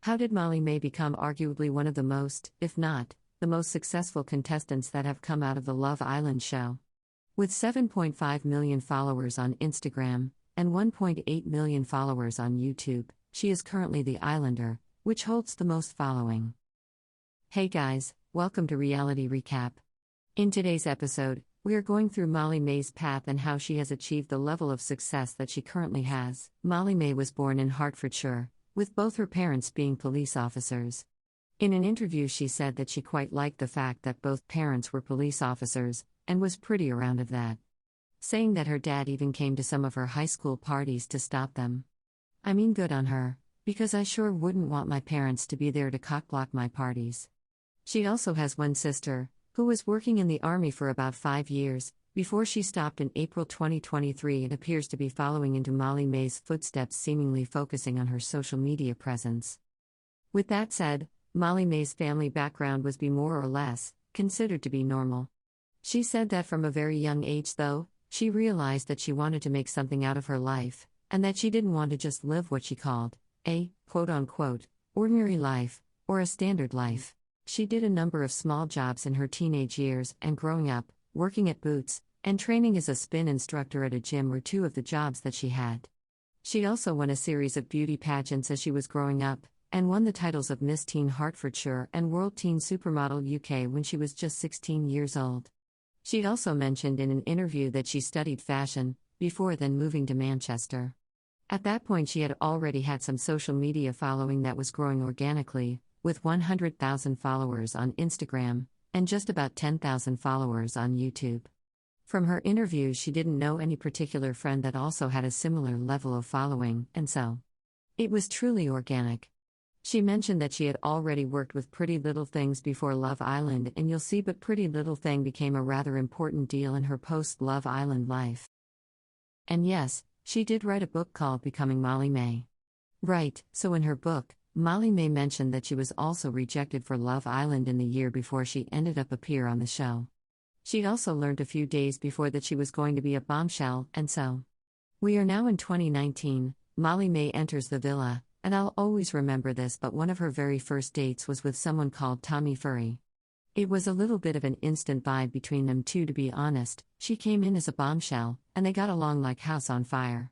How did Molly Mae become arguably one of the most, if not, the most successful contestants that have come out of the Love Island show? With 7.5 million followers on Instagram and 1.8 million followers on YouTube, she is currently the Islander, which holds the most following. Hey guys, welcome to Reality Recap. In today's episode, we are going through Molly Mae's path and how she has achieved the level of success that she currently has. Molly Mae was born in Hertfordshire, with both her parents being police officers. In an interview, she said that she quite liked the fact that both parents were police officers, and was pretty around of that. Saying that her dad even came to some of her high school parties to stop them. I mean, good on her, because I sure wouldn't want my parents to be there to cockblock my parties. She also has one sister, who was working in the army for about 5 years, before she stopped in April 2023 and appears to be following into Molly Mae's footsteps, seemingly focusing on her social media presence. With that said, Molly Mae's family background was more or less considered to be normal. She said that from a very young age, though, she realized that she wanted to make something out of her life, and that she didn't want to just live what she called a quote-unquote ordinary life, or a standard life. She did a number of small jobs in her teenage years, and growing up, working at Boots, and training as a spin instructor at a gym were two of the jobs that she had. She also won a series of beauty pageants as she was growing up, and won the titles of Miss Teen Hertfordshire and World Teen Supermodel UK when she was just 16 years old. She also mentioned in an interview that she studied fashion, before then moving to Manchester. At that point she had already had some social media following that was growing organically, with 100,000 followers on Instagram, and just about 10,000 followers on YouTube. From her interview, she didn't know any particular friend that also had a similar level of following, and so it was truly organic. She mentioned that she had already worked with Pretty Little Things before Love Island, and you'll see, but Pretty Little Thing became a rather important deal in her post-Love Island life. And yes, she did write a book called Becoming Molly Mae. Right, so in her book, Molly Mae mentioned that she was also rejected for Love Island in the year before she ended up appear on the show. She'd also learned a few days before that she was going to be a bombshell, and so we are now in 2019, Molly Mae enters the villa. And I'll always remember this, but one of her very first dates was with someone called Tommy Furry. It was a little bit of an instant vibe between them two, to be honest. She came in as a bombshell, and they got along like house on fire.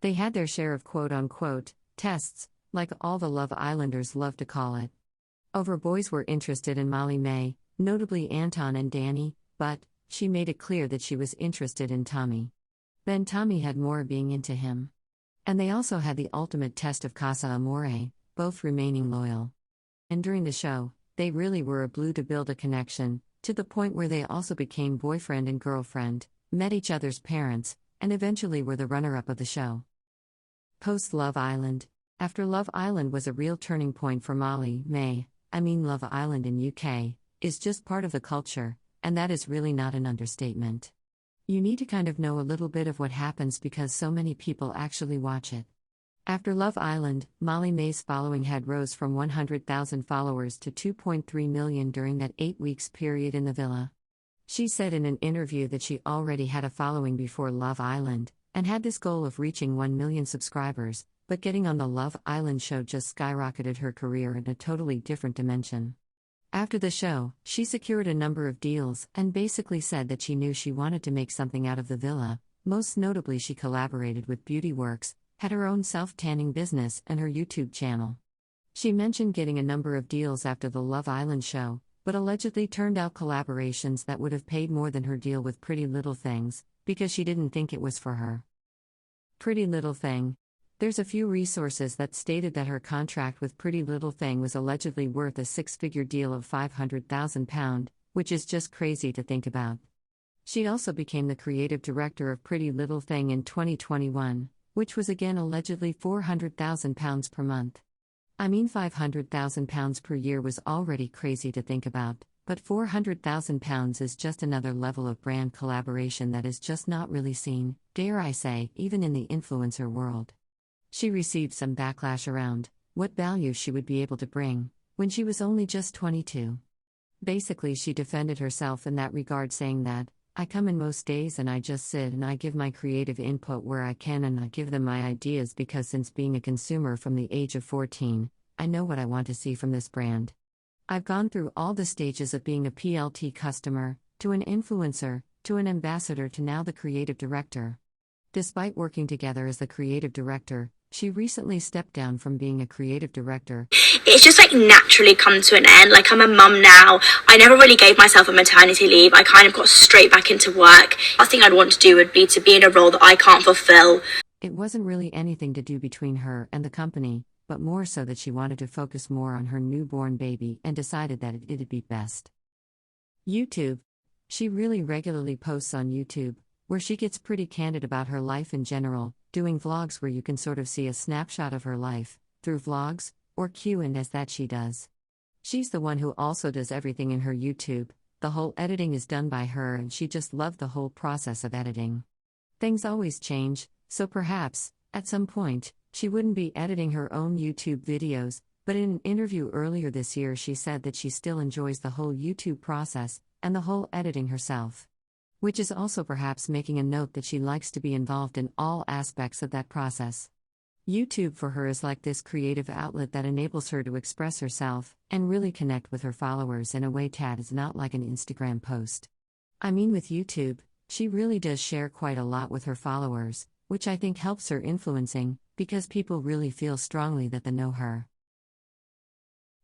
They had their share of quote-unquote tests, like all the Love Islanders love to call it. Other boys were interested in Molly Mae, notably Anton and Danny, but she made it clear that she was interested in Tommy. Then Tommy had more being into him. And they also had the ultimate test of Casa Amore, both remaining loyal. And during the show, they really were a glue to build a connection, to the point where they also became boyfriend and girlfriend, met each other's parents, and eventually were the runner-up of the show. Post-Love Island. After Love Island was a real turning point for Molly Mae. Love Island in UK is just part of the culture, and that is really not an understatement. You need to kind of know a little bit of what happens because so many people actually watch it. After Love Island, Molly Mae's following had rose from 100,000 followers to 2.3 million during that 8 weeks period in the villa. She said in an interview that she already had a following before Love Island, and had this goal of reaching 1 million subscribers, but getting on the Love Island show just skyrocketed her career in a totally different dimension. After the show, she secured a number of deals and basically said that she knew she wanted to make something out of the villa. Most notably, she collaborated with Beauty Works, had her own self-tanning business and her YouTube channel. She mentioned getting a number of deals after the Love Island show, but allegedly turned out collaborations that would have paid more than her deal with Pretty Little Things, because she didn't think it was for her. Pretty Little Thing. There's a few resources that stated that her contract with Pretty Little Thing was allegedly worth a six-figure deal of £500,000, which is just crazy to think about. She also became the creative director of Pretty Little Thing in 2021, which was again allegedly £400,000 per month. £500,000 per year was already crazy to think about, but £400,000 is just another level of brand collaboration that is just not really seen, dare I say, even in the influencer world. She received some backlash around what value she would be able to bring when she was only just 22. Basically, she defended herself in that regard, saying that, "I come in most days and I just sit and I give my creative input where I can and I give them my ideas because since being a consumer from the age of 14, I know what I want to see from this brand. I've gone through all the stages of being a PLT customer, to an influencer, to an ambassador, to now the creative director. Despite working together as the creative director, she recently stepped down from being a creative director. It's just like naturally come to an end. Like, I'm a mum now. I never really gave myself a maternity leave. I kind of got straight back into work. Last thing I'd want to do would be to be in a role that I can't fulfill. It wasn't really anything to do between her and the company, but more so that she wanted to focus more on her newborn baby and decided that it'd be best. YouTube. She really regularly posts on YouTube, where she gets pretty candid about her life in general, doing vlogs where you can sort of see a snapshot of her life, through vlogs, or Q&As that she does. She's the one who also does everything in her YouTube, the whole editing is done by her and she just loved the whole process of editing. Things always change, so perhaps, at some point, she wouldn't be editing her own YouTube videos, but in an interview earlier this year she said that she still enjoys the whole YouTube process, and the whole editing herself. Which is also perhaps making a note that she likes to be involved in all aspects of that process. YouTube for her is like this creative outlet that enables her to express herself, and really connect with her followers in a way that is not like an Instagram post. I mean, with YouTube, she really does share quite a lot with her followers, which I think helps her influencing, because people really feel strongly that they know her.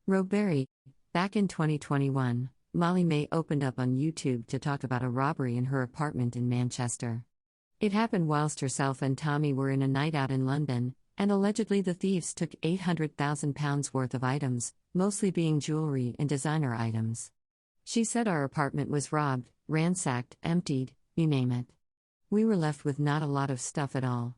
Roberry. Back in 2021, Molly Mae opened up on YouTube to talk about a robbery in her apartment in Manchester. It happened whilst herself and Tommy were in a night out in London, and allegedly the thieves took £800,000 worth of items, mostly being jewelry and designer items. She said our apartment was robbed, ransacked, emptied, you name it. We were left with not a lot of stuff at all.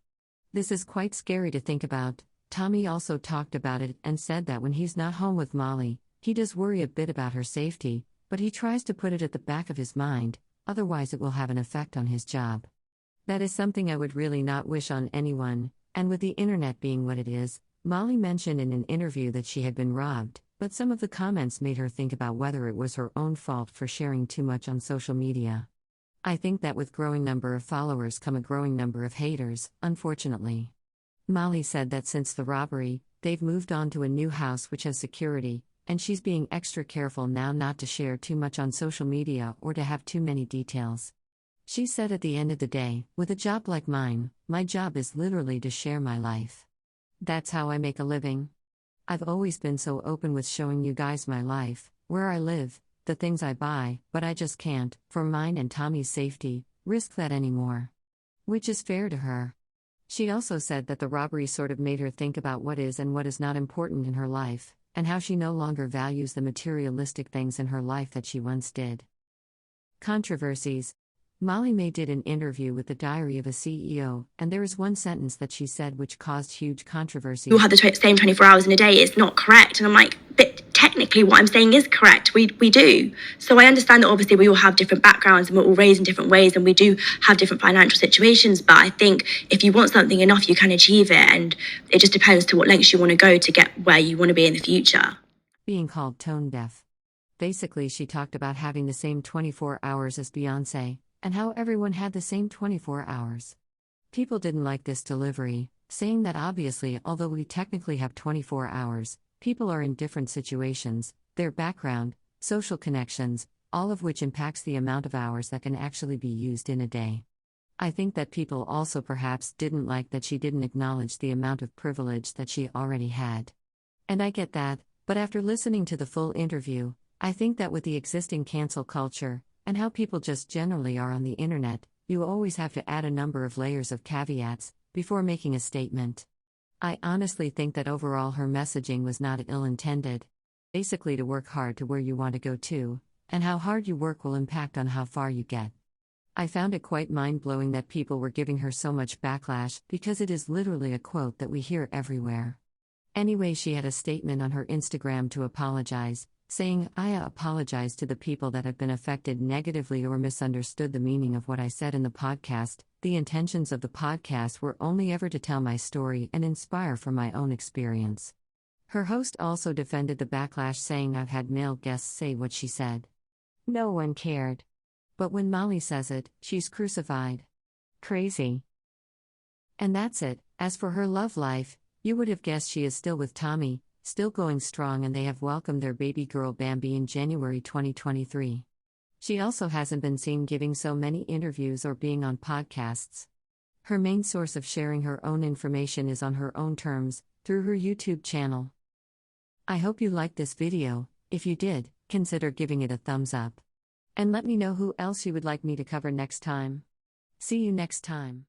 This is quite scary to think about. Tommy also talked about it and said that when he's not home with Molly, he does worry a bit about her safety, but he tries to put it at the back of his mind, otherwise it will have an effect on his job. That is something I would really not wish on anyone, and with the internet being what it is, Molly mentioned in an interview that she had been robbed, but some of the comments made her think about whether it was her own fault for sharing too much on social media. I think that with growing number of followers come a growing number of haters, unfortunately. Molly said that since the robbery, they've moved on to a new house which has security, and she's being extra careful now not to share too much on social media or to have too many details. She said at the end of the day, with a job like mine, my job is literally to share my life. That's how I make a living. I've always been so open with showing you guys my life, where I live, the things I buy, but I just can't, for mine and Tommy's safety, risk that anymore. Which is fair to her. She also said that the robbery sort of made her think about what is and what is not important in her life, and how she no longer values the materialistic things in her life that she once did. Controversies. Molly Mae did an interview with the Diary of a CEO, and there is one sentence that she said which caused huge controversy. You have the same 24 hours in a day is not correct. And I'm like, but technically what I'm saying is correct. We do. So I understand that obviously we all have different backgrounds and we're all raised in different ways and we do have different financial situations. But I think if you want something enough, you can achieve it. And it just depends to what lengths you want to go to get where you want to be in the future. Being called tone deaf. Basically, she talked about having the same 24 hours as Beyoncé, and how everyone had the same 24 hours. People didn't like this delivery, saying that obviously, although we technically have 24 hours, people are in different situations, their background, social connections, all of which impacts the amount of hours that can actually be used in a day. I think that people also perhaps didn't like that she didn't acknowledge the amount of privilege that she already had. And I get that, but after listening to the full interview, I think that with the existing cancel culture, and how people just generally are on the internet, you always have to add a number of layers of caveats before making a statement. I honestly think that overall her messaging was not ill-intended. Basically to work hard to where you want to go to, and how hard you work will impact on how far you get. I found it quite mind-blowing that people were giving her so much backlash because it is literally a quote that we hear everywhere. Anyway, she had a statement on her Instagram to apologize, saying, I apologize to the people that have been affected negatively or misunderstood the meaning of what I said in the podcast. The intentions of the podcast were only ever to tell my story and inspire from my own experience. Her host also defended the backlash, saying I've had male guests say what she said. No one cared. But when Molly says it, she's crucified. Crazy. And that's it. As for her love life, you would have guessed she is still with Tommy, still going strong, and they have welcomed their baby girl Bambi in January 2023. She also hasn't been seen giving so many interviews or being on podcasts. Her main source of sharing her own information is on her own terms, through her YouTube channel. I hope you liked this video. If you did, consider giving it a thumbs up. And let me know who else you would like me to cover next time. See you next time.